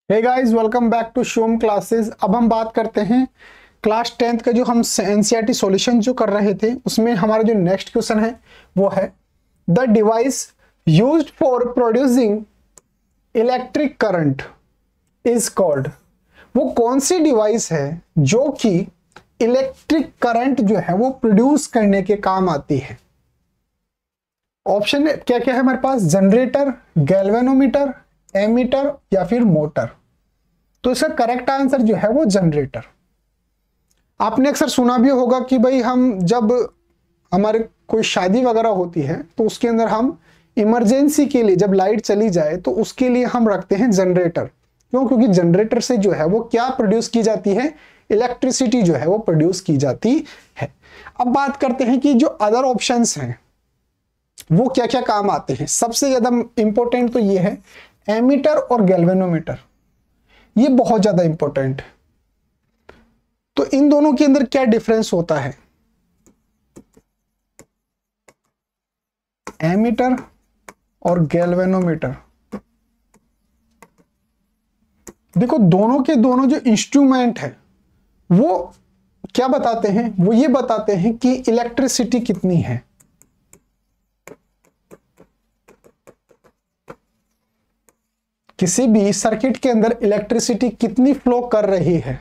Hey guys, welcome back to Shom classes. अब हम बात करते हैं क्लास 10th का जो हम एनसीईआरटी सॉल्यूशन जो कर रहे थे उसमें हमारा जो नेक्स्ट क्वेश्चन है वो है the device used for producing electric current is called. वो कौन सी डिवाइस है जो कि इलेक्ट्रिक करंट जो है वो प्रोड्यूस करने के काम आती है। ऑप्शन क्या क्या है हमारे पास? जनरेटर, गैल्वेनोमीटर, एमीटर या फिर मोटर। तो इसका करेक्ट आंसर जो है वो जनरेटर। आपने अक्सर सुना भी होगा कि भाई हम जब हमारे कोई शादी वगैरह होती है तो उसके अंदर हम इमरजेंसी के लिए जब लाइट चली जाए तो उसके लिए हम रखते हैं जनरेटर। क्यों? क्योंकि जनरेटर से जो है वो क्या प्रोड्यूस की जाती है? इलेक्ट्रिसिटी जो है वो प्रोड्यूस की जाती है। अब बात करते हैं कि जो अदर ऑप्शंस हैं वो क्या क्या काम आते हैं। सबसे ज्यादा इंपॉर्टेंट तो ये है एमीटर और गैल्वेनोमीटर, ये बहुत ज्यादा इंपॉर्टेंट है। तो इन दोनों के अंदर क्या डिफरेंस होता है? एमीटर और गैल्वेनोमीटर, देखो दोनों के दोनों जो इंस्ट्रूमेंट है वो क्या बताते हैं? वो ये बताते हैं कि इलेक्ट्रिसिटी कितनी है। किसी भी सर्किट के अंदर इलेक्ट्रिसिटी कितनी फ्लो कर रही है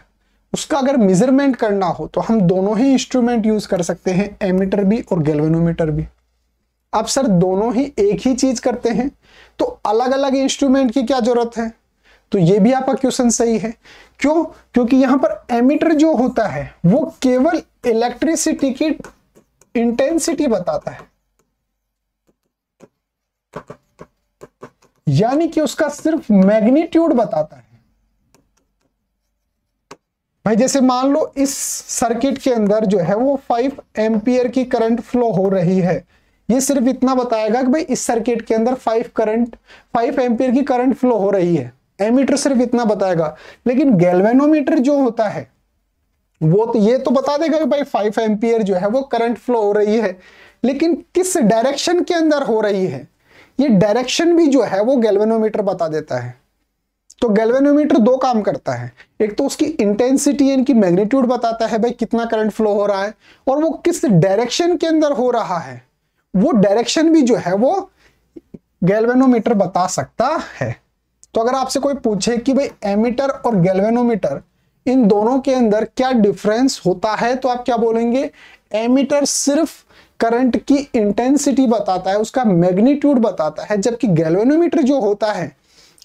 उसका अगर मेजरमेंट करना हो तो हम दोनों ही इंस्ट्रूमेंट यूज कर सकते हैं, एमीटर भी और गैल्वेनोमीटर भी। अब सर दोनों ही एक ही चीज करते हैं तो अलग अलग इंस्ट्रूमेंट की क्या जरूरत है? तो ये भी आपका क्वेश्चन सही है। क्यों? क्योंकि यहां पर एमीटर जो होता है वो केवल इलेक्ट्रिसिटी की इंटेंसिटी बताता है, यानी कि उसका सिर्फ मैग्नीट्यूड बताता है। भाई जैसे मान लो इस सर्किट के अंदर जो है वो 5 एम्पियर की करंट फ्लो हो रही है, ये सिर्फ इतना बताएगा कि भाई इस सर्किट के अंदर 5 एम्पियर की करंट फ्लो हो रही है। एमीटर सिर्फ इतना बताएगा। लेकिन गैल्वेनोमीटर जो होता है वो तो ये तो बता देगा कि भाई 5 एम्पियर जो है वो करंट फ्लो हो रही है, लेकिन किस डायरेक्शन के अंदर हो रही है ये डायरेक्शन भी जो है वो गैल्वेनोमीटर बता देता है। तो गैल्वेनोमीटर दो काम करता है, एक तो उसकी इंटेंसिटी इनकी मैग्नीट्यूड बताता है भाई कितना करंट फ्लो हो रहा है, और वो किस डायरेक्शन के अंदर हो रहा है वो डायरेक्शन भी जो है वो गैल्वेनोमीटर बता सकता है। तो अगर आपसे कोई पूछे कि भाई एमीटर और गैल्वेनोमीटर इन दोनों के अंदर क्या डिफरेंस होता है तो आप क्या बोलेंगे? एमीटर सिर्फ करंट की इंटेंसिटी बताता है, उसका मैग्नीट्यूड बताता है, जबकि गैल्वेनोमीटर जो होता है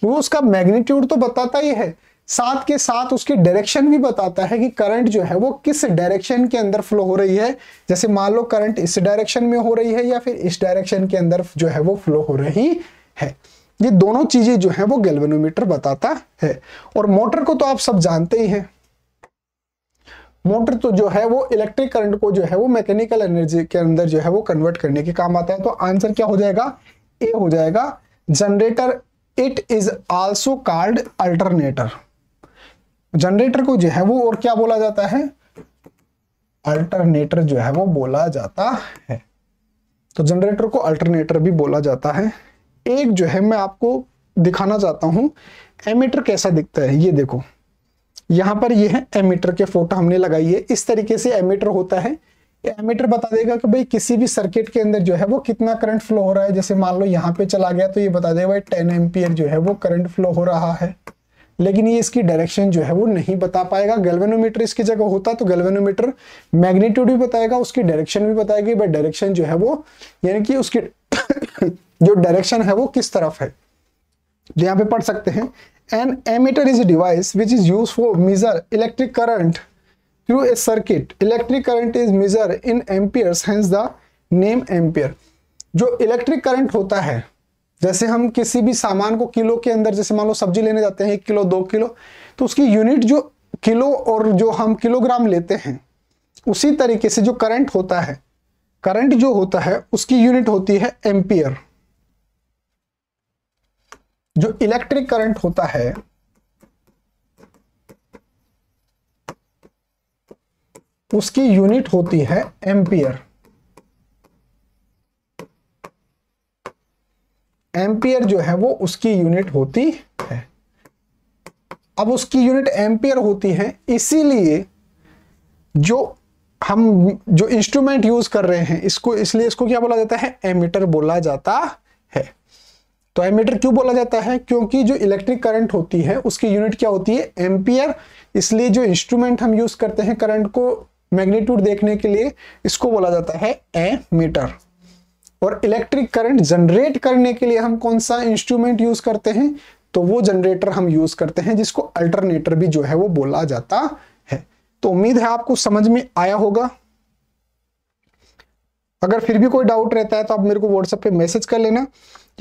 वो उसका मैग्नीट्यूड तो बताता ही है, साथ के साथ उसकी डायरेक्शन भी बताता है कि करंट जो है वो किस डायरेक्शन के अंदर फ्लो हो रही है। जैसे मान लो करंट इस डायरेक्शन में हो रही है या फिर इस डायरेक्शन के अंदर जो है वो फ्लो हो रही है। ये दोनों चीजें जो है वो गैल्वेनोमीटर बताता है। और मोटर को तो आप सब जानते ही हैं। मोटर तो जो है वो इलेक्ट्रिक करंट को जो है वो मैकेनिकल एनर्जी के अंदर जो है वो कन्वर्ट करने के काम आता है। तो आंसर क्या हो जाएगा? ए हो जाएगा generator. It is also called alternator. Generator को जो है वो और क्या बोला जाता है? अल्टरनेटर जो है वो बोला जाता है। तो जनरेटर को अल्टरनेटर भी बोला जाता है। एक जो है मैं आपको दिखाना चाहता हूं एमीटर कैसा दिखता है। ये देखो यहां पर ये है एमीटर के फोटो हमने लगाई है। इस तरीके से एमीटर होता है। एमीटर बता देगा कि भाई किसी भी सर्किट के अंदर जो है वो कितना करंट फ्लो हो रहा है। जैसे मान लो यहाँ पे चला गया तो ये बता देगा भाई 10 एम्पियर जो है वो करंट फ्लो हो रहा है, लेकिन ये इसकी डायरेक्शन जो है वो नहीं बता पाएगा। गैल्वेनोमीटर इसकी जगह होता तो गैल्वेनोमीटर मैग्नीट्यूड भी बताएगा, उसकी डायरेक्शन भी बताएगी, बट डायरेक्शन जो है वो यानी कि उसकी जो डायरेक्शन है वो किस तरफ है। यहाँ पे पढ़ सकते हैं an ammeter is a device which is used for measure electric current through a circuit. Electric current is measured in amperes, hence the name ampere. जो इलेक्ट्रिक करंट होता है, जैसे हम किसी भी सामान को किलो के अंदर, जैसे मान लो सब्जी लेने जाते हैं 1 किलो 2 किलो, तो उसकी यूनिट जो किलो और जो हम किलोग्राम लेते हैं, उसी तरीके से जो करंट होता है, करंट जो होता है उसकी यूनिट होती है एम्पियर। जो इलेक्ट्रिक करंट होता है उसकी यूनिट होती है एम्पियर। एम्पियर जो है वो उसकी यूनिट होती है। अब उसकी यूनिट एम्पियर होती है, इसीलिए जो इंस्ट्रूमेंट यूज कर रहे हैं इसलिए इसको क्या बोला जाता है, एमीटर बोला जाता है। तो एमीटर क्यों बोला जाता है, क्योंकि जो इलेक्ट्रिक करंट होती है उसकी यूनिट क्या होती है, एम्पियर। इसलिए जो इंस्ट्रूमेंट हम यूज करते हैं करंट को मैग्नीट्यूड देखने के लिए, इसको बोला जाता है एमीटर। और इलेक्ट्रिक करंट जनरेट करने के लिए हम कौन सा इंस्ट्रूमेंट यूज करते हैं, तो वो जनरेटर हम यूज करते हैं जिसको अल्टरनेटर भी जो है वो बोला जाता है। तो उम्मीद है आपको समझ में आया होगा। अगर फिर भी कोई डाउट रहता है तो आप मेरे को व्हाट्सएप पे मैसेज कर लेना,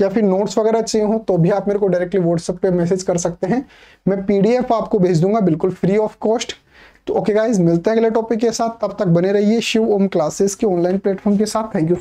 या फिर नोट्स वगैरह चाहिए हो तो भी आप मेरे को डायरेक्टली व्हाट्सएप पे मैसेज कर सकते हैं। मैं पीडीएफ आपको भेज दूंगा बिल्कुल फ्री ऑफ कॉस्ट। तो ओके गाइज, मिलते हैं अगले टॉपिक के साथ, तब तक बने रहिए शिव ओम क्लासेस के ऑनलाइन प्लेटफॉर्म के साथ। Thank you.